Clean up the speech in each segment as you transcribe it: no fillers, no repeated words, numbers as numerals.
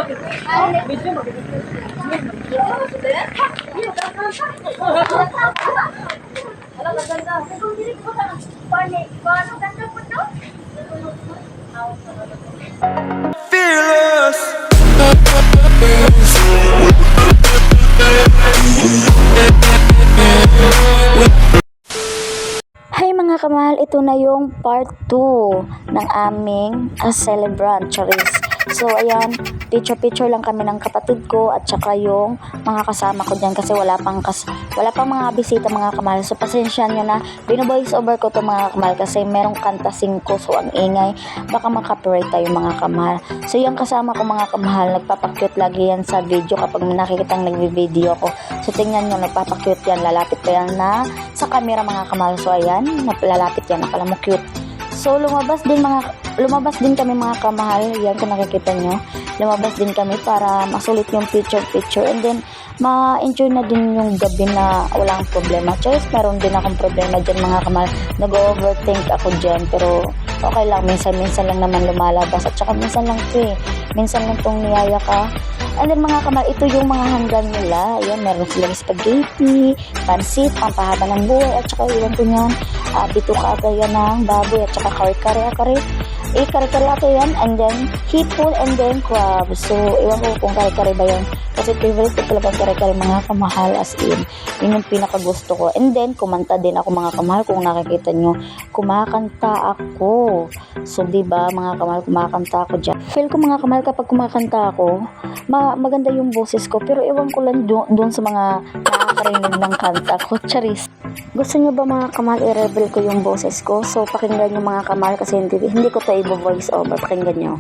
Fearless. Hi mga kamahal, ito na yung part 2 ng aming celebrant, Charis. So ayan, picture lang kami ng kapatid ko at saka yung mga kasama ko dyan kasi wala pang mga bisita mga kamahal. So pasensya nyo na, bino-voice over ko to mga kamahal kasi merong kanta 5 so ang ingay, baka makapirate tayo mga kamahal. So yung kasama ko mga kamahal, nagpapakyut lagi yan sa video kapag may nakikitang nagvi-video ko. So tingnan nyo, nagpapakyut yan, lalapit pa yan na sa camera mga kamahal. So ayan, lalapit yan, akala mo cute. So lumabas din kami mga kamahal, yan kung nakikita nyo, lumabas din kami para masulit yung picture and then ma-enjoy na din yung gabi na walang problema. Choice, meron din akong problema dyan mga kamahal, nag-overthink ako dyan pero okay lang, minsan lang naman lumalabas at saka minsan lang tong niyaya ka. And then mga kamahal, ito yung mga hanggan nila. Ayan, meron silang spaghetti, pansit, pampahaba ng buhay, at saka iwan ko niyan, bituka ata yan ng baboy, at saka kare-kare ata yan, and then hipon, and then crab. So, iwan ko kung kare-kare ba yan. Kasi favorite ko talaga kare-kare mga kamahal, as in. Yun yung pinakagusto ko. And then, kumanta din ako mga kamahal. Kung nakikita nyo, kumakanta ako. So, diba mga kamahal, kumakanta ako dyan. Feel ko mga kamahal kapag kumakanta ako, maganda yung boses ko. Pero iwan ko lang doon sa mga nakakarinig ng kanta ko. Charis. Gusto nyo ba mga kamahal i-reveal ko yung boses ko? So, pakinggan nyo mga kamahal kasi hindi ko to i-voice over. Pakinggan nyo.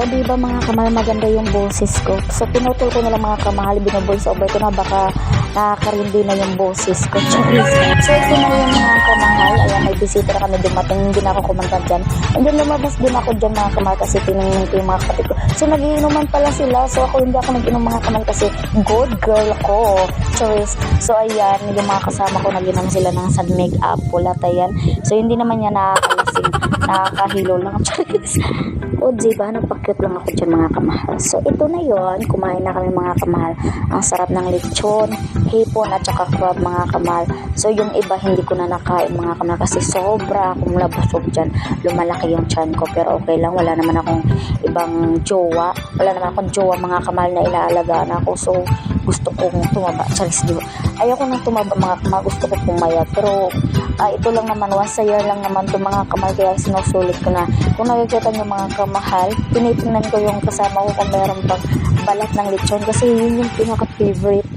O diba mga kamahal, maganda yung boses ko. So pinutol ko na lang mga kamahal, bino-voice over ko na baka nakakarindi na yung boses ko. So ito na yung mga kamahal. Ayan, may bisita na kami dumating, hindi na ako kumanta dyan. And then lumabas din ako dyan mga kamahal kasi tinignan ko yung mga kapatid ko. So nagiinuman pala sila. So ako hindi ako nag-inom mga kamahal kasi good girl ako. So ayan, yung mga kasama ko naginom sila ng San Miguel apple at ayan. So hindi naman niya nakakalasing, nakakahilo lang. O diba, nagpakyut lang ako dyan mga kamahal. So ito na yon, kumain na kami mga kamahal. Ang sarap ng lechon, hipon at saka crab mga kamahal. So yung iba hindi ko na nakain mga kamahal kasi sobra akong nabusog dyan. Lumalaki yung tiyan ko pero okay lang, wala naman akong ibang jowa. Wala naman akong jowa mga kamahal na ilaalagaan ako. So gusto kong tumaba. Charis, diba? Ayoko nang tumaba mga kamahal, gusto ko pumayat. Pero ito lang naman, once a year lang naman ito mga kamahal, kaya sinusulit ko na. Kung nakikita nyo mga kamahal, tinitingnan ko yung kasama ko kung meron pang balat ng lechon kasi yun yung pinaka-favorite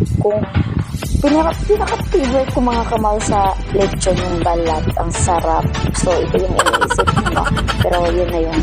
ko mga kamahal sa lechon, yung balat. Ang sarap. So ito yung iniisip ko, pero yun na yun.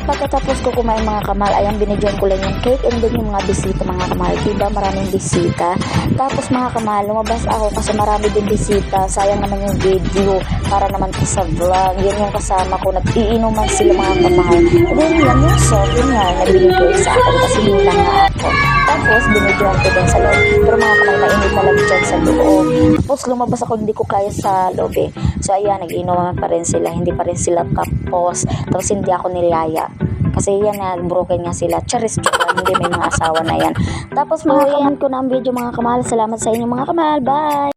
Pagkatapos ko kumain mga kamahal, ayan, binigyan ko lang yung cake and then yung mga bisita mga kamahal. Diba maraming bisita? Tapos mga kamahal, lumabas ako kasi marami din bisita. Sayang naman yung video para naman po sa vlog. Yun yung kasama ko, nag-iinuman sila mga kamahal. And then yan yung soft, yun nga, nabinigay sa akin kasi hilang nga ako. Tapos binigyan ko din sa loob. Pero mga kamahal, mainit na lang dyan sa loob. Tapos lumabas ako, hindi ko kaya sa loob eh. So ayan, nag-iinuman pa rin sila, hindi pa rin sila tapos hindi ako nilaya. Kasi yan na, broken nga sila. Charis, hindi may mga asawa na yan. Tapos mga comment ko na ang video mga kamahal. Salamat sa inyo mga kamahal. Bye!